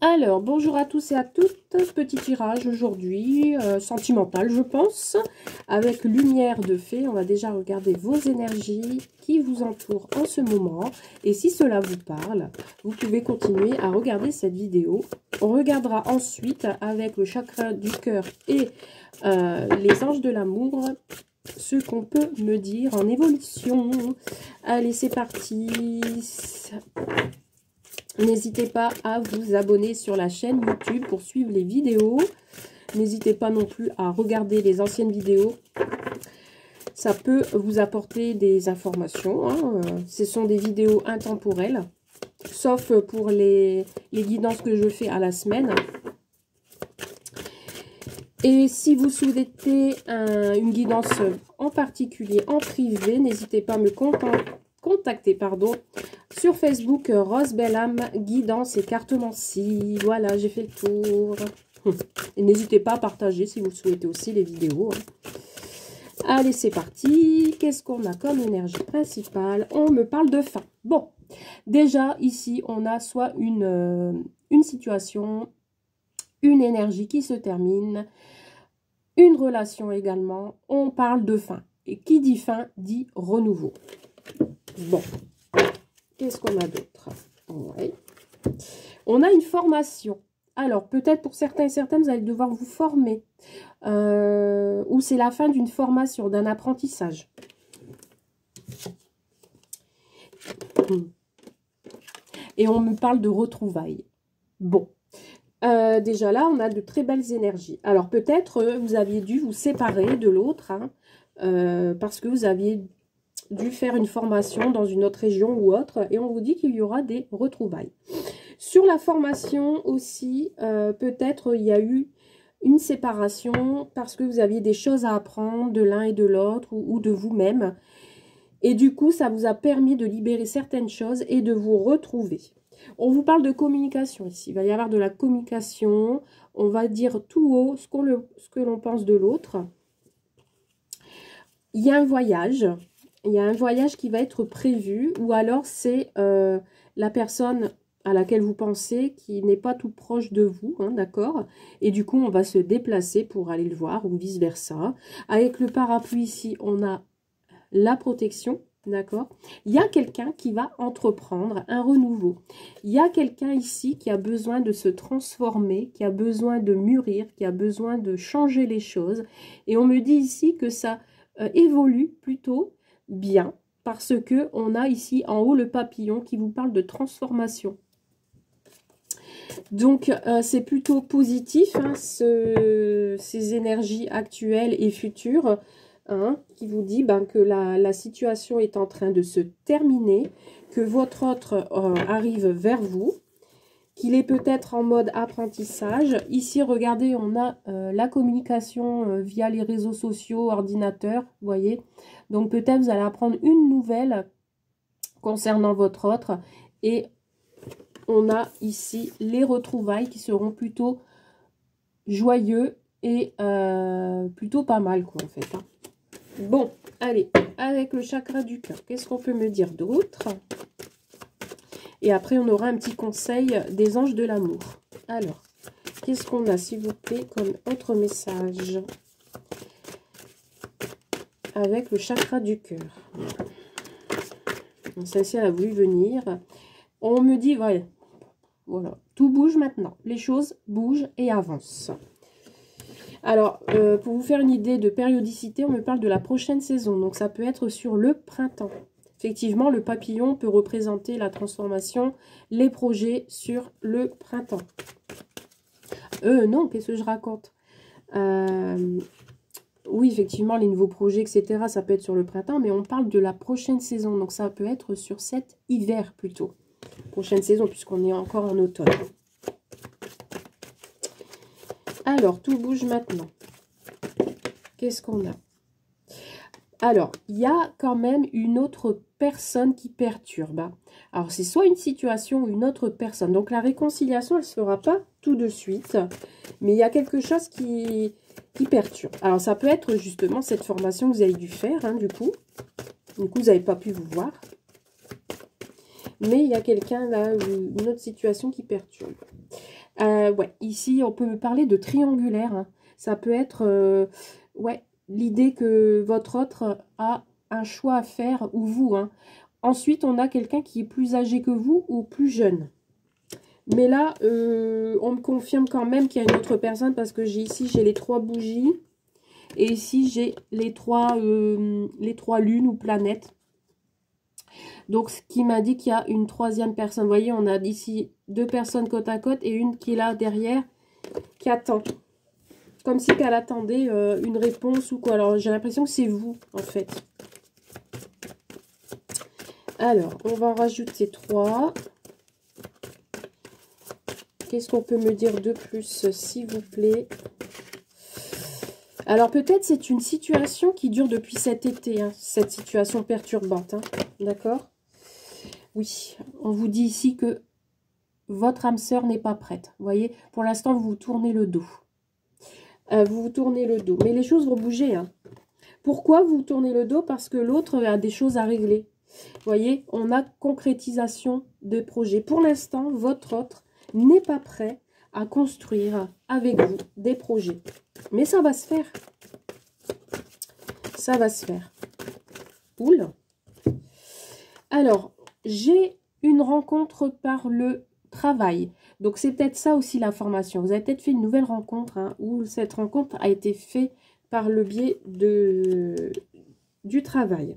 Alors, bonjour à tous et à toutes. Petit tirage aujourd'hui, sentimental je pense, avec lumière de fée. On va déjà regarder vos énergies qui vous entourent en ce moment. Et si cela vous parle, vous pouvez continuer à regarder cette vidéo. On regardera ensuite avec le chakra du cœur et les anges de l'amour, ce qu'on peut me dire en évolution. Allez, c'est parti. N'hésitez pas à vous abonner sur la chaîne YouTube pour suivre les vidéos. N'hésitez pas non plus à regarder les anciennes vidéos. Ça peut vous apporter des informations, hein. Ce sont des vidéos intemporelles, sauf pour les guidances que je fais à la semaine. Et si vous souhaitez une guidance en particulier en privé, n'hésitez pas à me contacter sur Facebook, Rose Bellam, guidance et cartomancie. Voilà, j'ai fait le tour. Et n'hésitez pas à partager si vous souhaitez aussi les vidéos. Allez, c'est parti. Qu'est-ce qu'on a comme énergie principale? On me parle de fin. Bon, déjà, ici, on a soit une situation, une énergie qui se termine, une relation également. On parle de fin. Et qui dit fin, dit renouveau. Bon. Qu'est-ce qu'on a d'autre? Ouais. On a une formation. Alors, peut-être pour certains et certaines, vous allez devoir vous former. Ou c'est la fin d'une formation, d'un apprentissage. Et on me parle de retrouvailles. Bon. Déjà là, on a de très belles énergies. Alors, peut-être vous aviez dû vous séparer de l'autre, hein, parce que vous aviez dû faire une formation dans une autre région ou autre, et on vous dit qu'il y aura des retrouvailles. Sur la formation aussi, peut-être il y a eu une séparation parce que vous aviez des choses à apprendre de l'un et de l'autre ou de vous-même, et du coup ça vous a permis de libérer certaines choses et de vous retrouver. On vous parle de communication ici, il va y avoir de la communication, on va dire tout haut ce que l'on pense de l'autre. Il y a un voyage. Il y a un voyage qui va être prévu, ou alors c'est la personne à laquelle vous pensez qui n'est pas tout proche de vous, hein, d'accord? Et du coup, on va se déplacer pour aller le voir, ou vice-versa. Avec le parapluie ici, on a la protection, d'accord? Il y a quelqu'un qui va entreprendre un renouveau. Il y a quelqu'un ici qui a besoin de se transformer, qui a besoin de mûrir, qui a besoin de changer les choses. Et on me dit ici que ça évolue plutôt bien, parce que on a ici en haut le papillon qui vous parle de transformation. Donc c'est plutôt positif, hein, ces énergies actuelles et futures, hein, qui vous dit que la situation est en train de se terminer, que votre autre arrive vers vous, qu'il est peut-être en mode apprentissage. Ici, regardez, on a la communication via les réseaux sociaux, ordinateur, vous voyez. Donc, peut-être vous allez apprendre une nouvelle concernant votre autre. Et on a ici les retrouvailles qui seront plutôt joyeux et plutôt pas mal, quoi, en fait. Hein. Bon, allez, avec le chakra du cœur, qu'est-ce qu'on peut me dire d'autre ? Et après, on aura un petit conseil des anges de l'amour. Alors, qu'est-ce qu'on a, s'il vous plaît, comme autre message avec le chakra du cœur? Celle-ci a voulu venir. On me dit, ouais, voilà, tout bouge maintenant. Les choses bougent et avancent. Alors, pour vous faire une idée de périodicité, on me parle de la prochaine saison. Donc, ça peut être sur le printemps. Effectivement, le papillon peut représenter la transformation, les projets sur le printemps. Non, qu'est-ce que je raconte? Oui, effectivement, les nouveaux projets, etc., ça peut être sur le printemps, mais on parle de la prochaine saison. Donc, ça peut être sur cet hiver plutôt. Prochaine saison, puisqu'on est encore en automne. Alors, tout bouge maintenant. Qu'est-ce qu'on a? Alors, il y a quand même une autre personne qui perturbe. Alors, c'est soit une situation ou une autre personne. Donc, la réconciliation, elle ne se fera pas tout de suite. Mais il y a quelque chose qui perturbe. Alors, ça peut être justement cette formation que vous avez dû faire, hein, du coup. Du coup, vous n'avez pas pu vous voir. Mais il y a quelqu'un là, une autre situation qui perturbe. Ouais, ici, on peut me parler de triangulaire. Hein. Ça peut être, ouais, l'idée que votre autre a un choix à faire, ou vous. Hein. Ensuite, on a quelqu'un qui est plus âgé que vous ou plus jeune. Mais là, on me confirme quand même qu'il y a une autre personne parce que ici, j'ai les 3 bougies. Et ici, j'ai les trois lunes ou planètes. Donc, ce qui m'indique qu'il y a une 3e personne. Vous voyez, on a ici 2 personnes côte à côte et une qui est là derrière, qui attend. Comme si qu'elle attendait une réponse ou quoi. Alors, j'ai l'impression que c'est vous, en fait. Alors, on va en rajouter 3. Qu'est-ce qu'on peut me dire de plus, s'il vous plaît? Alors, peut-être c'est une situation qui dure depuis cet été, hein, cette situation perturbante. Hein, d'accord? Oui, on vous dit ici que votre âme sœur n'est pas prête. Vous voyez, pour l'instant, vous vous tournez le dos. Vous vous tournez le dos. Mais les choses vont bouger. Hein. Pourquoi vous tournez le dos? Parce que l'autre a des choses à régler. Vous voyez, on a concrétisation de projet. Pour l'instant, votre autre n'est pas prêt à construire avec vous des projets. Mais ça va se faire. Ça va se faire. Cool. Alors, j'ai une rencontre par le travail. Donc, c'est peut-être ça aussi l'information. Vous avez peut-être fait une nouvelle rencontre, hein, où cette rencontre a été faite par le biais du travail.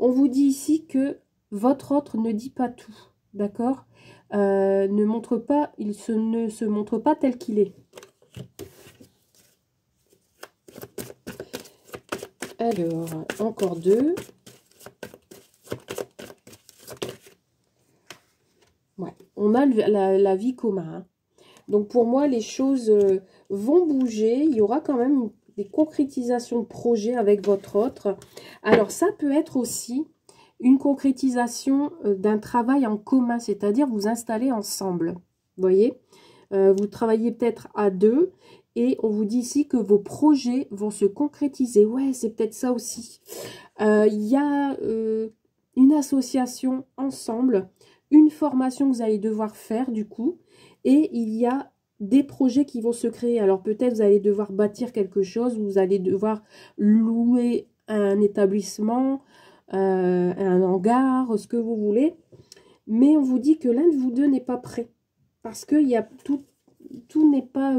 On vous dit ici que votre autre ne dit pas tout, d'accord? Ne montre pas, ne se montre pas tel qu'il est. Alors, encore 2. Ouais, on a la vie commune. Hein. Donc, pour moi, les choses vont bouger. Il y aura quand même des concrétisations de projets avec votre autre. Alors, ça peut être aussi une concrétisation d'un travail en commun, c'est-à-dire vous installer ensemble. Vous voyez, vous travaillez peut-être à 2 et on vous dit ici que vos projets vont se concrétiser. Ouais, c'est peut-être ça aussi. Il y a une association ensemble, une formation que vous allez devoir faire du coup, et il y a des projets qui vont se créer. Alors peut-être vous allez devoir bâtir quelque chose, vous allez devoir louer un établissement, un hangar, ce que vous voulez. Mais on vous dit que l'un de vous deux n'est pas prêt. Parce qu'il y a tout n'est pas,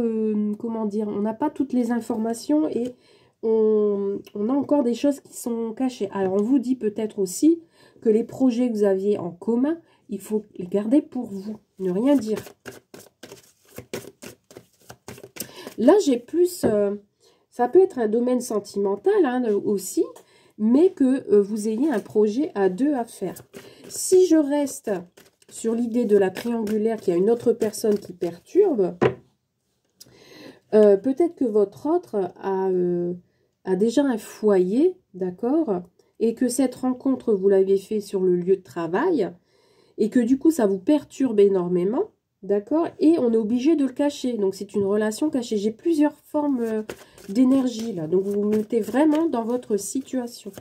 comment dire, on n'a pas toutes les informations et on a encore des choses qui sont cachées. Alors on vous dit peut-être aussi que les projets que vous aviez en commun, il faut les garder pour vous, ne rien dire. Là j'ai plus, ça peut être un domaine sentimental hein, aussi, mais que vous ayez un projet à 2 à faire. Si je reste sur l'idée de la triangulaire, qu'il y a une autre personne qui perturbe, peut-être que votre autre a déjà un foyer, d'accord, et que cette rencontre, vous l'avez fait sur le lieu de travail, et que du coup, ça vous perturbe énormément, d'accord, et on est obligé de le cacher. Donc, c'est une relation cachée. J'ai plusieurs formes d'énergie, là. Donc, vous vous mettez vraiment dans votre situation.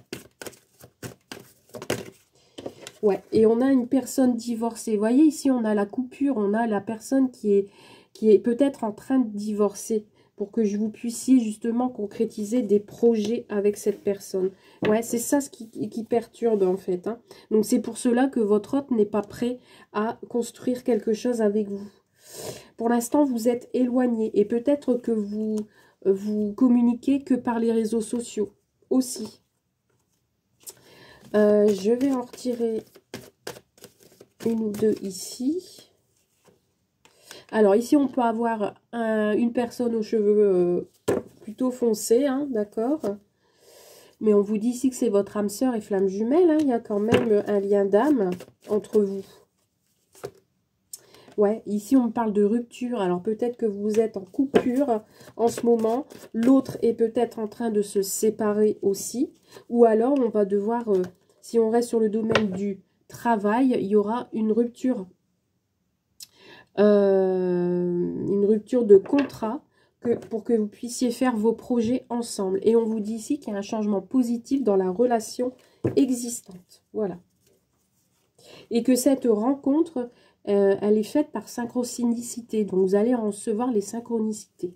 Ouais, et on a une personne divorcée. Vous voyez, ici, on a la coupure, on a la personne qui est peut-être en train de divorcer pour que vous puissiez justement concrétiser des projets avec cette personne. Ouais, c'est ça ce qui perturbe en fait. Hein. Donc, c'est pour cela que votre autre n'est pas prêt à construire quelque chose avec vous. Pour l'instant, vous êtes éloigné et peut-être que vous communiquez que par les réseaux sociaux aussi. Je vais en retirer une ou 2 ici. Alors ici, on peut avoir une personne aux cheveux plutôt foncés, hein, d'accord. Mais on vous dit ici que c'est votre âme sœur et flamme jumelle. Hein, il y a quand même un lien d'âme entre vous. Ouais, ici on me parle de rupture. Alors peut-être que vous êtes en coupure en ce moment. L'autre est peut-être en train de se séparer aussi. Ou alors on va devoir... si on reste sur le domaine du travail, il y aura une rupture de contrat pour que vous puissiez faire vos projets ensemble. Et on vous dit ici qu'il y a un changement positif dans la relation existante. Voilà. Et que cette rencontre elle est faite par synchronicité. Donc, vous allez recevoir les synchronicités.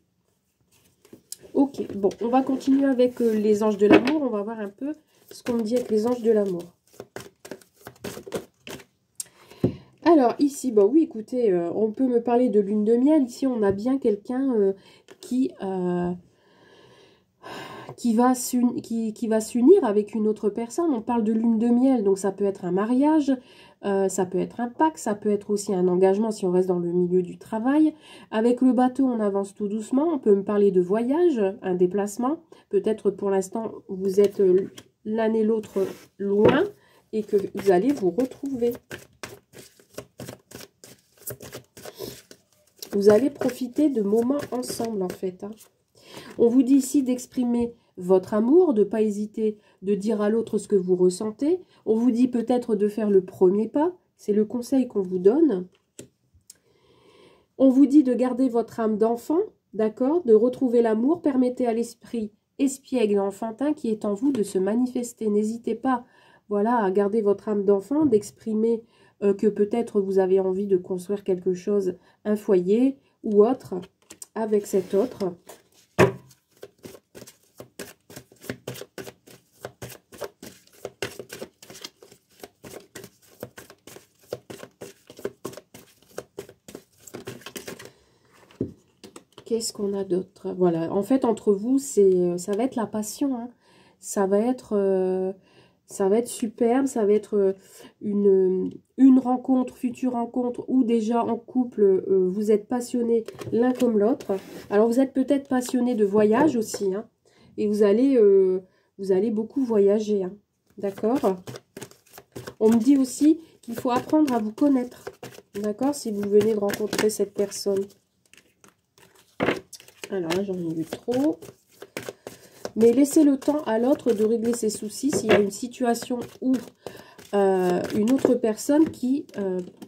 Ok, bon, on va continuer avec les anges de l'amour. On va voir un peu ce qu'on me dit avec les anges de l'amour. Alors, ici, bah oui, écoutez, on peut me parler de lune de miel. Ici, on a bien quelqu'un qui va s'unir avec une autre personne. On parle de lune de miel, donc ça peut être un mariage, ça peut être un pacte, ça peut être aussi un engagement si on reste dans le milieu du travail. Avec le bateau, on avance tout doucement. On peut me parler de voyage, un déplacement. Peut-être pour l'instant, vous êtes l'un et l'autre loin et que vous allez vous retrouver. Vous allez profiter de moments ensemble, en fait. Hein. On vous dit ici d'exprimer votre amour, de ne pas hésiter de dire à l'autre ce que vous ressentez. On vous dit peut-être de faire le premier pas. C'est le conseil qu'on vous donne. On vous dit de garder votre âme d'enfant, d'accord? De retrouver l'amour. Permettez à l'esprit espiègle enfantin qui est en vous de se manifester. N'hésitez pas, voilà, à garder votre âme d'enfant, d'exprimer que peut-être vous avez envie de construire quelque chose, un foyer ou autre, avec cet autre. Qu'est-ce qu'on a d'autre? Voilà, en fait, entre vous, ça va être la passion. Hein. Ça va être superbe, ça va être une rencontre, future rencontre, ou déjà en couple, vous êtes passionnés l'un comme l'autre. Alors, vous êtes peut-être passionnés de voyage aussi, hein, et vous allez beaucoup voyager, hein, d'accord? On me dit aussi qu'il faut apprendre à vous connaître, d'accord, si vous venez de rencontrer cette personne. Alors là, j'en ai eu trop. Mais laissez le temps à l'autre de régler ses soucis s'il y a une situation ou une autre personne qui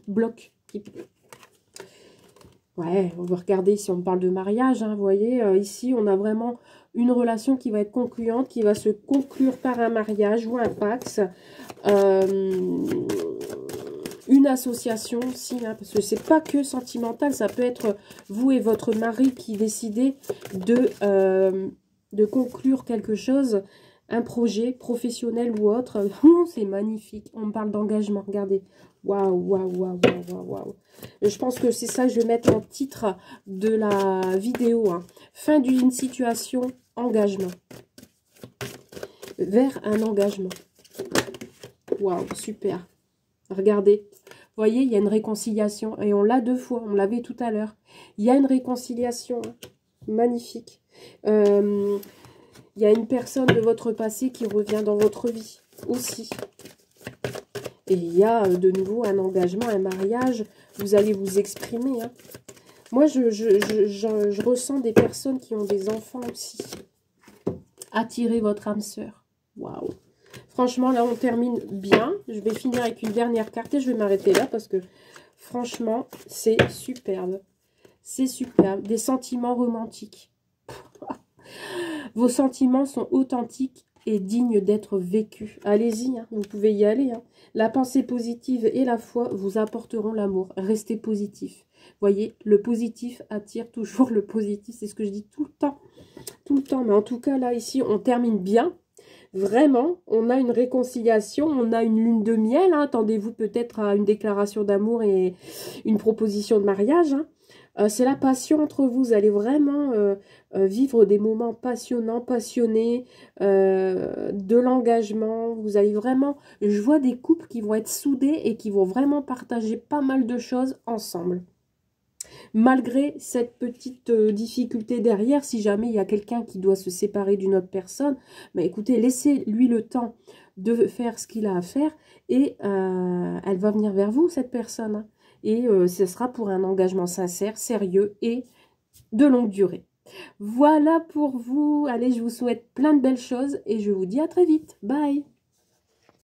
bloque. Ouais, on va regarder si on parle de mariage. Hein, vous voyez, ici, on a vraiment une relation qui va être concluante, qui va se conclure par un mariage ou un pacte. Une association aussi, hein, parce que c'est pas que sentimental, ça peut être vous et votre mari qui décidez de conclure quelque chose, un projet professionnel ou autre. C'est magnifique, on me parle d'engagement, regardez. Waouh, waouh, waouh, waouh, waouh. Je pense que c'est ça, je vais mettre en titre de la vidéo. Hein. Fin d'une situation, engagement. Vers un engagement. Waouh, super. Regardez, vous voyez, il y a une réconciliation. Et on l'a 2 fois, on l'avait tout à l'heure. Il y a une réconciliation. Magnifique. Il y a une personne de votre passé qui revient dans votre vie aussi. Et il y a de nouveau un engagement, un mariage. Vous allez vous exprimer. Hein. Moi, je ressens des personnes qui ont des enfants aussi. Attirez votre âme sœur. Waouh. Franchement, là, on termine bien. Je vais finir avec une dernière carte et je vais m'arrêter là parce que, franchement, c'est superbe. C'est superbe. Des sentiments romantiques. Vos sentiments sont authentiques et dignes d'être vécus. Allez-y, hein, vous pouvez y aller. Hein. La pensée positive et la foi vous apporteront l'amour. Restez positif. Voyez, le positif attire toujours le positif. C'est ce que je dis tout le temps. Tout le temps. Mais en tout cas, là, ici, on termine bien. Vraiment, on a une réconciliation, on a une lune de miel. Hein. Attendez-vous peut-être à une déclaration d'amour et une proposition de mariage. Hein. C'est la passion entre vous. Vous allez vraiment vivre des moments passionnants, passionnés, de l'engagement. Vous allez vraiment... Je vois des couples qui vont être soudés et qui vont vraiment partager pas mal de choses ensemble. Malgré cette petite difficulté derrière, si jamais il y a quelqu'un qui doit se séparer d'une autre personne, mais écoutez, laissez-lui le temps de faire ce qu'il a à faire et elle va venir vers vous, cette personne. Hein. Et ce sera pour un engagement sincère, sérieux et de longue durée. Voilà pour vous. Allez, je vous souhaite plein de belles choses et je vous dis à très vite. Bye!